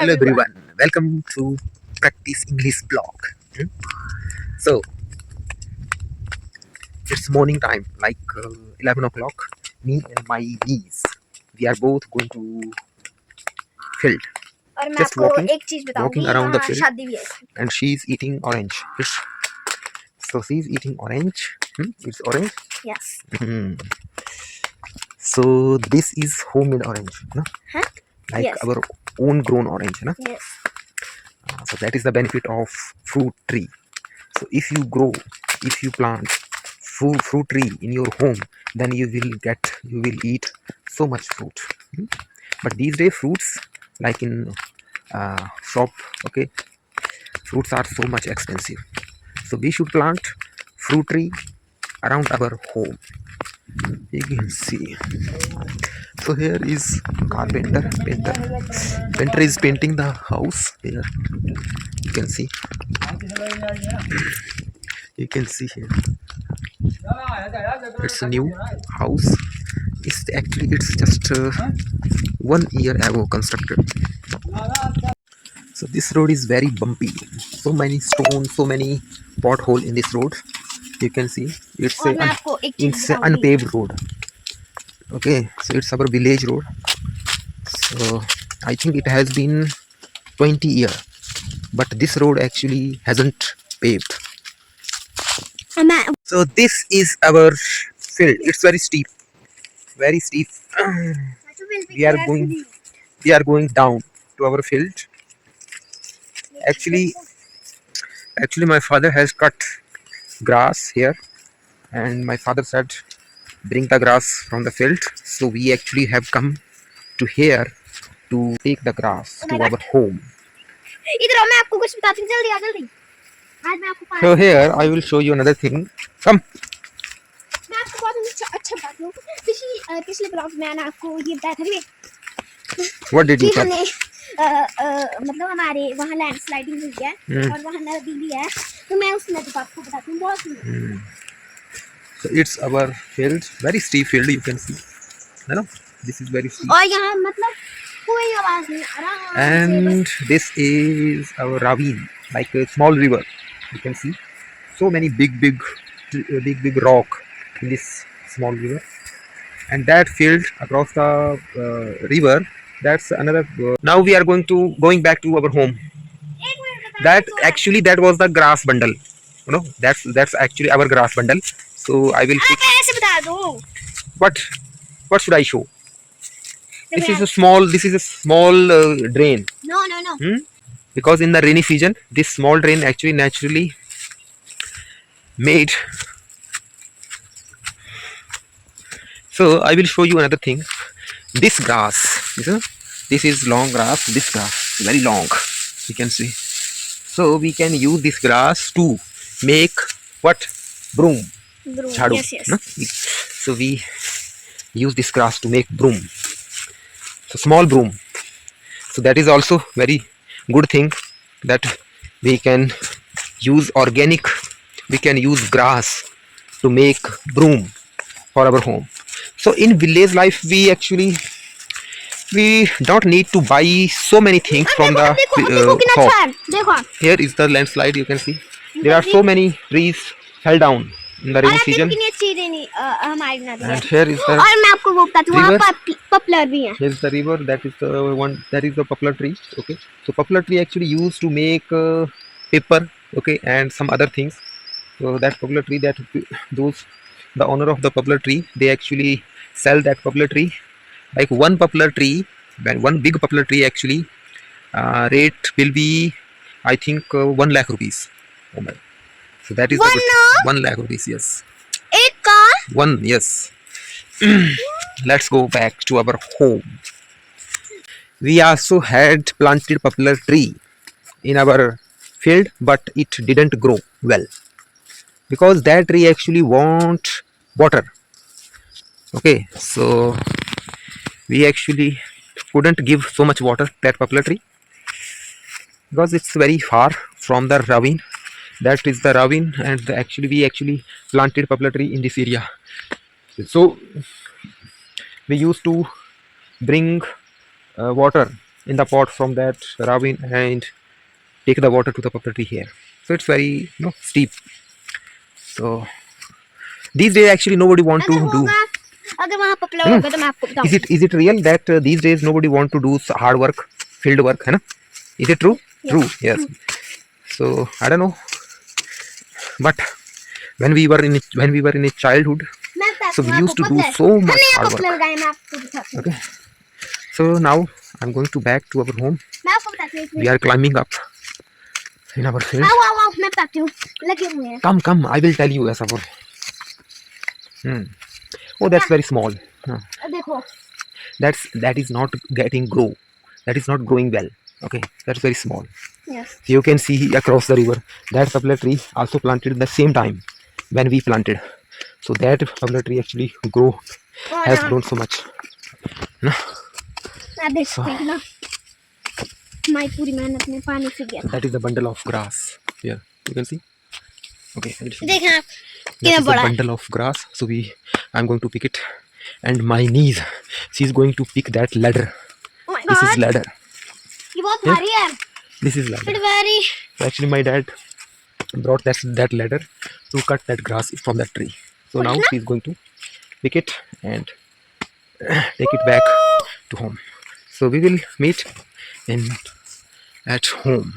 Hello everyone, welcome to Practice English blog. Hmm? So it's morning time, like 11 o'clock. Me and my niece, we are both going to field, और मैं just आपको walking, एक चीज बताऊंगी, walking around the वहाँ field, शादी भी है। and she's eating orange. Yes. So she's eating orange. It's orange. Yes. Hmm. So this is homemade orange, no? Huh? Like Yes. our own grown orange, no? Yes. So that is the benefit of fruit tree. So if you plant fruit tree in your home, then you will eat so much fruit. But these days fruits, like in shop, okay, fruits are so much expensive. So we should plant fruit tree around our home. You can see. So here is carpenter. Painter is painting the house. Here you can see. You can see here. It's a new house. It's just 1 year ago constructed. So this road is very bumpy. So many stones, so many pothole in this road. You can see it's और मैं आपको एक चीज it's an बताऊंगी। unpaved road. Okay, so it's our village road. So I think it has been 20 years, but this road actually hasn't paved. So this is our field. It's very steep, very steep. we are going down to our field. Actually my father has cut grass here, and my father said bring the grass from the field. So we actually have come to here to take the grass to our home. इधर आओ, मैं आपको कुछ बताती हूँ, जल्दी आ जल्दी। आज मैं आपको So here I will show you another thing. Come. मैं आपको बहुत अच्छा बताती हूँ। पिछले ब्लॉग में मैंने आपको ये बताया था What did you कि say? हमने मतलब हमारे वहाँ लैंडस्लाइडिंग हुई है और वहाँ नदी भी है, तो मैं उस नदी को आपको बताती हूँ बहुत। So it's our field, very steep field. You can see. No, this is very steep. और यहाँ मतलब कोई आवाज नहीं आ रहा। And this is our ravine, like a small river. You can see so many big rock in this small river. And that field across the river, that's another. Now we are going back to our home. That was the grass bundle. You know, that's actually our grass bundle. So I will. आप ऐसे बता दो। What should I show? This is a small drain. No. Because in the rainy season, this small drain actually naturally made. So I will show you another thing. This grass, this is long grass. This grass is very long. You can see. So we can use this grass to make what? Broom. Jhadu, Yes. no? So we use this grass to make broom. So small broom. So that is also very good thing, that we can use organic. We can use grass to make broom for our home. So in village life, we don't need to buy so many things from the shop. Here is the landslide. You can see there are so many trees fell down in the rainy season. And here is the और मैं आपको वो बताती हूँ, वहाँ popular भी है। Here is the river. That is the one. That is the poplar tree. Okay. So poplar tree actually used to make paper. Okay, and some other things. So that poplar tree, the owner of the poplar tree, they actually sell that poplar tree. Like one poplar tree, one big poplar tree actually rate will be, I think, 1 lakh rupees. Oh my. So that is 1 lakh rupees. Yes. एक का? One. Yes. Let's go back to our home. We also had planted poplar tree in our field, but it didn't grow well because that tree actually want water. Okay, so we actually couldn't give so much water that poplar tree because it's very far from the ravine. That is the ravine, and we actually planted poplar tree in this area. So we used to bring water in the pot from that ravine and take the water to the poplar tree here. So it's very, steep. So these days actually nobody want to अगर do. होगा, अगर वहाँ पपला है ना? होगा तो मैं आपको Is बताऊंगी. it real that these days nobody want to do hard work, field work, है ना? Is it true? Yes. True. Yes. So I don't know, but when we were in a childhood, मैं बताती so हूँ we used to आपको, do पता है? so much हमने यहाँ hard पपला work. लगाया, मैं आपको बताती हूँ. Okay. So now I'm going to back to our home. मैं आपको बताती हूँ. We are climbing up in our field. आओ आओ आओ, मैं बताती हूँ. लगे हुए हैं. Come, I will tell you, Asafur. Oh, that's very small. Huh. देखो. That is not grow. That is not growing well. Okay, that's very small. Yes. You can see across the river that poplar tree also planted at the same time when we planted. So that poplar tree actually has grown so much. मैं देख सकती हूँ ना. हमारी पूरी मेहनत में पानी फिर गया. So that is the bundle of grass. Here you can see. Okay, I will show you. देखना आप. That कितना is the बड़ा है. bundle of grass. So I'm going to pick it, and my niece, she's going to pick that ladder. Oh my This is God. ladder. ये बहुत Yeah. भारी है. This is ladder. It's very. So actually, my dad brought that ladder to cut that grass from that tree. So now he's going to pick it and take it back to home. So we will meet at home.